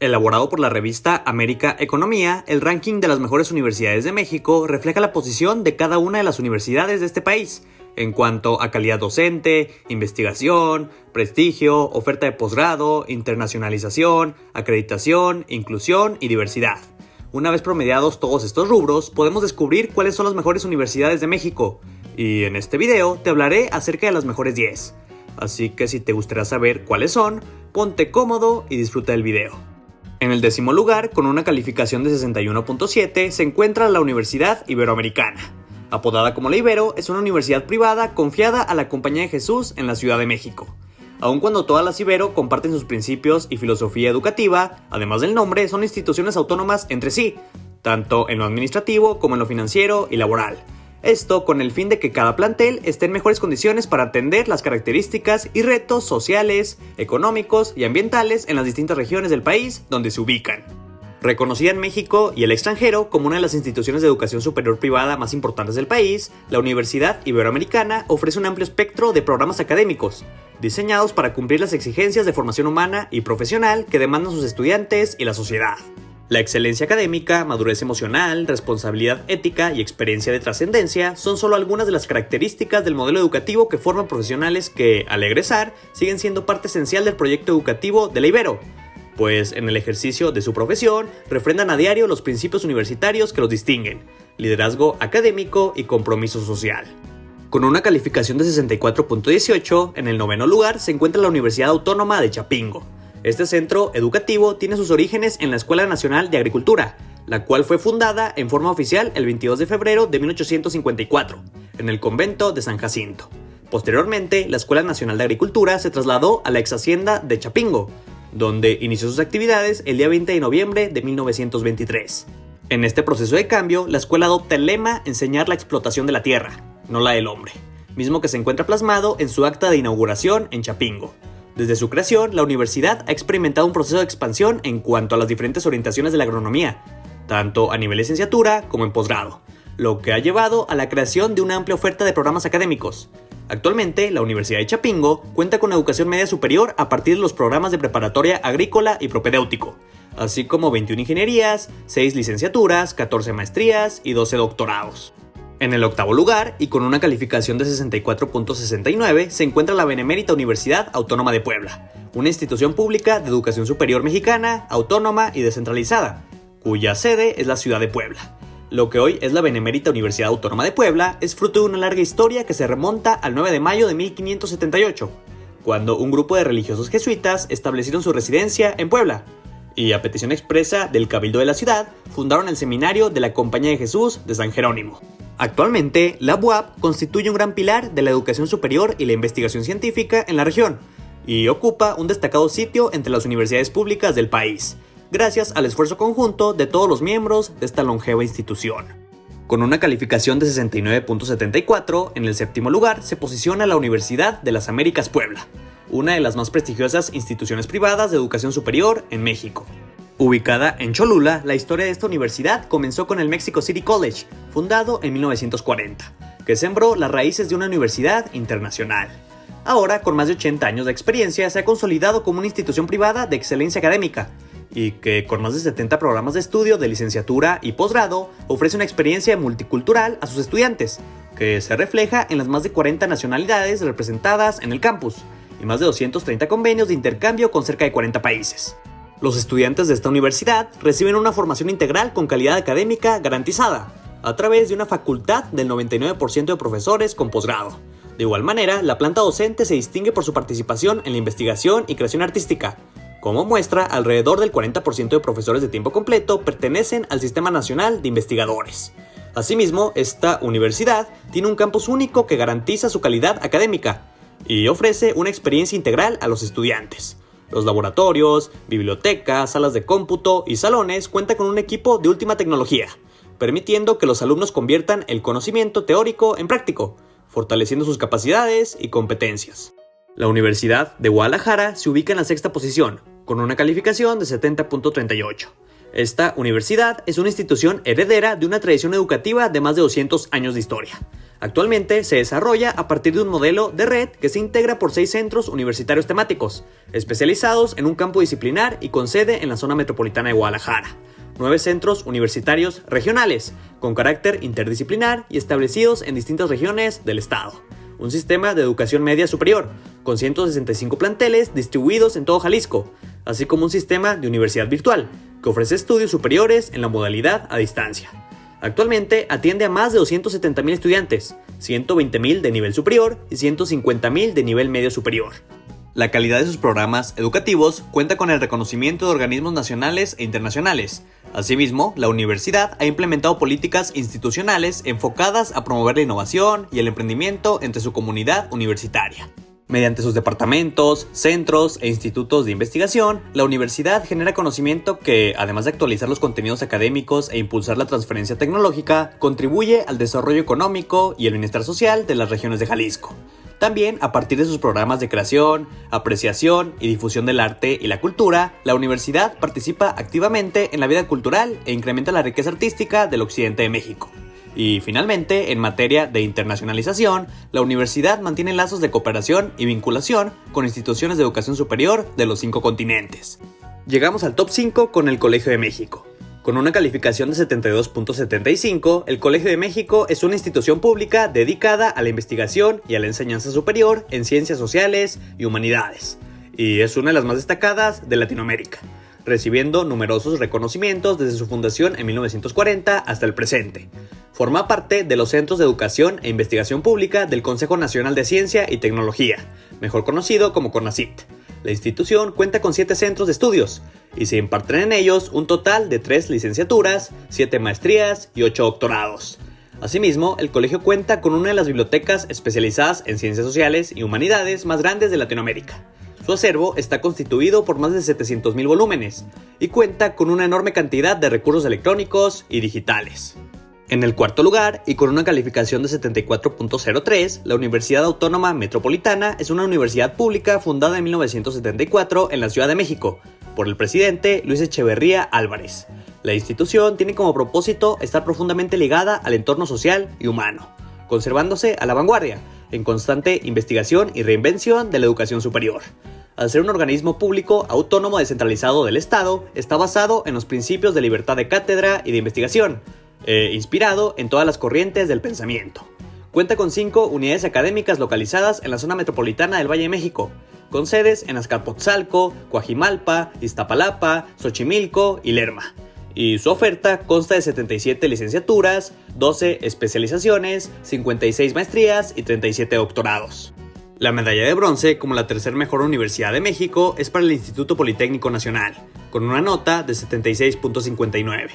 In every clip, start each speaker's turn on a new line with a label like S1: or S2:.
S1: Elaborado por la revista América Economía, el ranking de las mejores universidades de México refleja la posición de cada una de las universidades de este país en cuanto a calidad docente, investigación, prestigio, oferta de posgrado, internacionalización, acreditación, inclusión y diversidad. Una vez promediados todos estos rubros, podemos descubrir cuáles son las mejores universidades de México. Y en este video te hablaré acerca de las mejores 10. Así que si te gustaría saber cuáles son, ponte cómodo y disfruta del video. En el 10º lugar, con una calificación de 61.7, se encuentra la Universidad Iberoamericana. Apodada como la Ibero, es una universidad privada confiada a la Compañía de Jesús en la Ciudad de México. Aun cuando todas las Ibero comparten sus principios y filosofía educativa, además del nombre, son instituciones autónomas entre sí, tanto en lo administrativo como en lo financiero y laboral. Esto con el fin de que cada plantel esté en mejores condiciones para atender las características y retos sociales, económicos y ambientales en las distintas regiones del país donde se ubican. Reconocida en México y el extranjero como una de las instituciones de educación superior privada más importantes del país, la Universidad Iberoamericana ofrece un amplio espectro de programas académicos, diseñados para cumplir las exigencias de formación humana y profesional que demandan sus estudiantes y la sociedad. La excelencia académica, madurez emocional, responsabilidad ética y experiencia de trascendencia son solo algunas de las características del modelo educativo que forman profesionales que, al egresar, siguen siendo parte esencial del proyecto educativo de la Ibero, pues en el ejercicio de su profesión refrendan a diario los principios universitarios que los distinguen: liderazgo académico y compromiso social. Con una calificación de 64.18, en el 9º lugar se encuentra la Universidad Autónoma de Chapingo. Este centro educativo tiene sus orígenes en la Escuela Nacional de Agricultura, la cual fue fundada en forma oficial el 22 de febrero de 1854, en el convento de San Jacinto. Posteriormente, la Escuela Nacional de Agricultura se trasladó a la ex hacienda de Chapingo, donde inició sus actividades el día 20 de noviembre de 1923. En este proceso de cambio, la escuela adopta el lema "enseñar la explotación de la tierra, no la del hombre", mismo que se encuentra plasmado en su acta de inauguración en Chapingo. Desde su creación, la universidad ha experimentado un proceso de expansión en cuanto a las diferentes orientaciones de la agronomía, tanto a nivel de licenciatura como en posgrado, lo que ha llevado a la creación de una amplia oferta de programas académicos. Actualmente, la Universidad de Chapingo cuenta con educación media superior a partir de los programas de preparatoria agrícola y propedéutico, así como 21 ingenierías, 6 licenciaturas, 14 maestrías y 12 doctorados. En el 8º lugar, y con una calificación de 64.69, se encuentra la Benemérita Universidad Autónoma de Puebla, una institución pública de educación superior mexicana, autónoma y descentralizada, cuya sede es la ciudad de Puebla. Lo que hoy es la Benemérita Universidad Autónoma de Puebla es fruto de una larga historia que se remonta al 9 de mayo de 1578, cuando un grupo de religiosos jesuitas establecieron su residencia en Puebla, y a petición expresa del cabildo de la ciudad, fundaron el seminario de la Compañía de Jesús de San Jerónimo. Actualmente, la UAP constituye un gran pilar de la educación superior y la investigación científica en la región, y ocupa un destacado sitio entre las universidades públicas del país, gracias al esfuerzo conjunto de todos los miembros de esta longeva institución. Con una calificación de 69.74, en el 7º lugar se posiciona la Universidad de las Américas Puebla, una de las más prestigiosas instituciones privadas de educación superior en México. Ubicada en Cholula, la historia de esta universidad comenzó con el Mexico City College, fundado en 1940, que sembró las raíces de una universidad internacional. Ahora, con más de 80 años de experiencia, se ha consolidado como una institución privada de excelencia académica, y que con más de 70 programas de estudio de licenciatura y posgrado, ofrece una experiencia multicultural a sus estudiantes, que se refleja en las más de 40 nacionalidades representadas en el campus, y más de 230 convenios de intercambio con cerca de 40 países. Los estudiantes de esta universidad reciben una formación integral con calidad académica garantizada, a través de una facultad del 99% de profesores con posgrado. De igual manera, la planta docente se distingue por su participación en la investigación y creación artística. Como muestra, alrededor del 40% de profesores de tiempo completo pertenecen al Sistema Nacional de Investigadores. Asimismo, esta universidad tiene un campus único que garantiza su calidad académica y ofrece una experiencia integral a los estudiantes. Los laboratorios, bibliotecas, salas de cómputo y salones cuentan con un equipo de última tecnología, permitiendo que los alumnos conviertan el conocimiento teórico en práctico, fortaleciendo sus capacidades y competencias. La Universidad de Guadalajara se ubica en la 6ª posición, con una calificación de 70.38. Esta universidad es una institución heredera de una tradición educativa de más de 200 años de historia. Actualmente se desarrolla a partir de un modelo de red que se integra por 6 centros universitarios temáticos, especializados en un campo disciplinar y con sede en la zona metropolitana de Guadalajara. 9 centros universitarios regionales, con carácter interdisciplinar y establecidos en distintas regiones del estado. Un sistema de educación media superior, con 165 planteles distribuidos en todo Jalisco, así como un sistema de universidad virtual, que ofrece estudios superiores en la modalidad a distancia. Actualmente atiende a más de 270,000 estudiantes, 120,000 de nivel superior y 150,000 de nivel medio superior. La calidad de sus programas educativos cuenta con el reconocimiento de organismos nacionales e internacionales. Asimismo, la universidad ha implementado políticas institucionales enfocadas a promover la innovación y el emprendimiento entre su comunidad universitaria. Mediante sus departamentos, centros e institutos de investigación, la universidad genera conocimiento que, además de actualizar los contenidos académicos e impulsar la transferencia tecnológica, contribuye al desarrollo económico y el bienestar social de las regiones de Jalisco. También, a partir de sus programas de creación, apreciación y difusión del arte y la cultura, la universidad participa activamente en la vida cultural e incrementa la riqueza artística del occidente de México. Y finalmente, en materia de internacionalización, la universidad mantiene lazos de cooperación y vinculación con instituciones de educación superior de los 5 continentes. Llegamos al top 5 con el Colegio de México. Con una calificación de 72.75, el Colegio de México es una institución pública dedicada a la investigación y a la enseñanza superior en ciencias sociales y humanidades, y es una de las más destacadas de Latinoamérica, recibiendo numerosos reconocimientos desde su fundación en 1940 hasta el presente. Forma parte de los Centros de Educación e Investigación Pública del Consejo Nacional de Ciencia y Tecnología, mejor conocido como CONACYT. La institución cuenta con 7 centros de estudios, y se imparten en ellos un total de 3 licenciaturas, 7 maestrías y 8 doctorados. Asimismo, el colegio cuenta con una de las bibliotecas especializadas en ciencias sociales y humanidades más grandes de Latinoamérica. Su acervo está constituido por más de 700,000 volúmenes y cuenta con una enorme cantidad de recursos electrónicos y digitales. En el cuarto lugar, y con una calificación de 74.03, la Universidad Autónoma Metropolitana es una universidad pública fundada en 1974 en la Ciudad de México, por el presidente Luis Echeverría Álvarez. La institución tiene como propósito estar profundamente ligada al entorno social y humano, conservándose a la vanguardia, en constante investigación y reinvención de la educación superior. Al ser un organismo público autónomo descentralizado del Estado, está basado en los principios de libertad de cátedra y de investigación, inspirado en todas las corrientes del pensamiento. Cuenta con 5 unidades académicas localizadas en la zona metropolitana del Valle de México, con sedes en Azcapotzalco, Coajimalpa, Iztapalapa, Xochimilco y Lerma. Y su oferta consta de 77 licenciaturas, 12 especializaciones, 56 maestrías y 37 doctorados. La medalla de bronce, como la tercer mejor universidad de México, es para el Instituto Politécnico Nacional, con una nota de 76.59.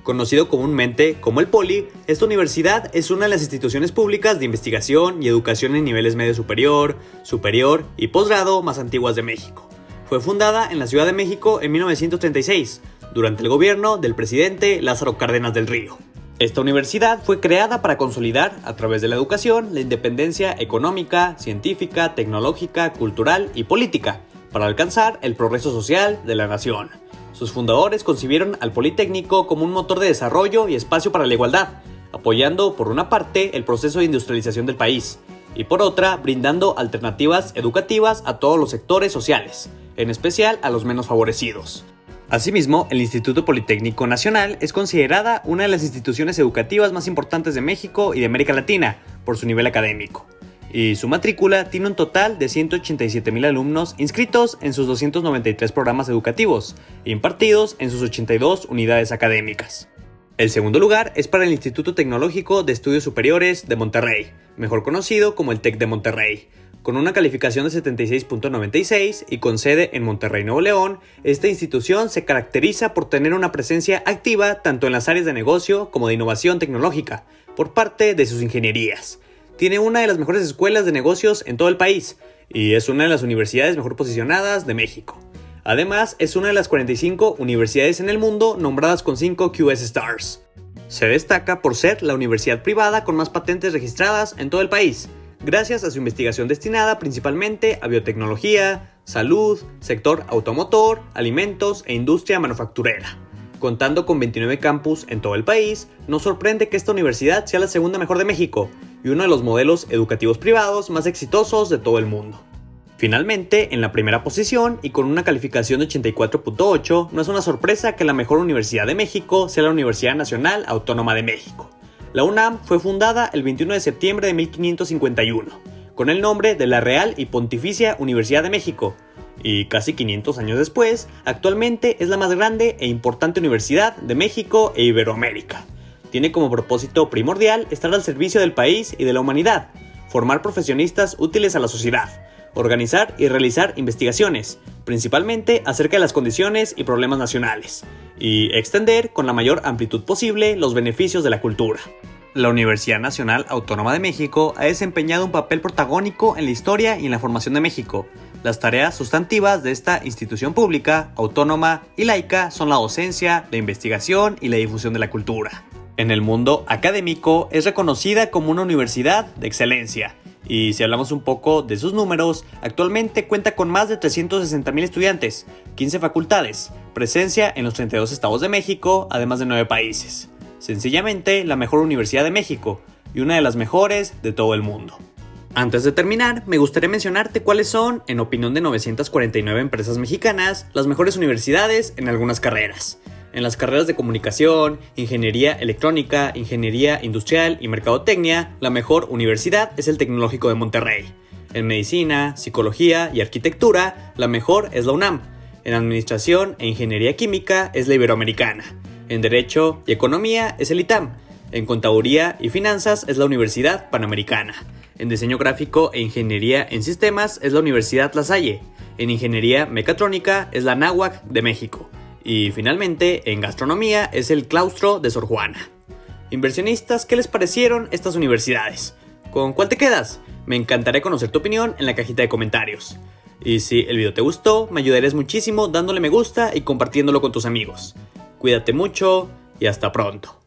S1: Conocido comúnmente como el Poli, esta universidad es una de las instituciones públicas de investigación y educación en niveles medio superior, superior y posgrado más antiguas de México. Fue fundada en la Ciudad de México en 1936, durante el gobierno del presidente Lázaro Cárdenas del Río. Esta universidad fue creada para consolidar, a través de la educación, la independencia económica, científica, tecnológica, cultural y política, para alcanzar el progreso social de la nación. Sus fundadores concibieron al Politécnico como un motor de desarrollo y espacio para la igualdad, apoyando por una parte el proceso de industrialización del país y por otra brindando alternativas educativas a todos los sectores sociales, en especial a los menos favorecidos. Asimismo, el Instituto Politécnico Nacional es considerada una de las instituciones educativas más importantes de México y de América Latina por su nivel académico. Y su matrícula tiene un total de 187,000 alumnos inscritos en sus 293 programas educativos, impartidos en sus 82 unidades académicas. El segundo lugar es para el Instituto Tecnológico de Estudios Superiores de Monterrey, mejor conocido como el TEC de Monterrey. Con una calificación de 76.96 y con sede en Monterrey, Nuevo León, esta institución se caracteriza por tener una presencia activa tanto en las áreas de negocio como de innovación tecnológica, por parte de sus ingenierías. Tiene una de las mejores escuelas de negocios en todo el país y es una de las universidades mejor posicionadas de México. Además, es una de las 45 universidades en el mundo nombradas con 5 QS Stars. Se destaca por ser la universidad privada con más patentes registradas en todo el país, gracias a su investigación destinada principalmente a biotecnología, salud, sector automotor, alimentos e industria manufacturera. Contando con 29 campus en todo el país, nos sorprende que esta universidad sea la segunda mejor de México y uno de los modelos educativos privados más exitosos de todo el mundo. Finalmente, en la primera posición y con una calificación de 84.8, no es una sorpresa que la mejor universidad de México sea la Universidad Nacional Autónoma de México. La UNAM fue fundada el 21 de septiembre de 1551, con el nombre de la Real y Pontificia Universidad de México, y casi 500 años después, actualmente es la más grande e importante universidad de México e Iberoamérica. Tiene como propósito primordial estar al servicio del país y de la humanidad, formar profesionistas útiles a la sociedad, organizar y realizar investigaciones, principalmente acerca de las condiciones y problemas nacionales, y extender con la mayor amplitud posible los beneficios de la cultura. La Universidad Nacional Autónoma de México ha desempeñado un papel protagónico en la historia y en la formación de México. Las tareas sustantivas de esta institución pública, autónoma y laica son la docencia, la investigación y la difusión de la cultura. En el mundo académico es reconocida como una universidad de excelencia. Y si hablamos un poco de sus números, actualmente cuenta con más de 360,000 estudiantes, 15 facultades, presencia en los 32 estados de México, además de 9 países. Sencillamente, la mejor universidad de México y una de las mejores de todo el mundo. Antes de terminar, me gustaría mencionarte cuáles son, en opinión de 949 empresas mexicanas, las mejores universidades en algunas carreras. En las carreras de comunicación, ingeniería electrónica, ingeniería industrial y mercadotecnia, la mejor universidad es el Tecnológico de Monterrey. En medicina, psicología y arquitectura, la mejor es la UNAM. En administración e ingeniería química es la Iberoamericana. En derecho y economía es el ITAM. En contaduría y finanzas es la Universidad Panamericana. En diseño gráfico e ingeniería en sistemas es la Universidad La Salle. En ingeniería mecatrónica es la Anáhuac de México. Y finalmente, en gastronomía es el Claustro de Sor Juana. Inversionistas, ¿qué les parecieron estas universidades? ¿Con cuál te quedas? Me encantaría conocer tu opinión en la cajita de comentarios. Y si el video te gustó, me ayudarías muchísimo dándole me gusta y compartiéndolo con tus amigos. Cuídate mucho y hasta pronto.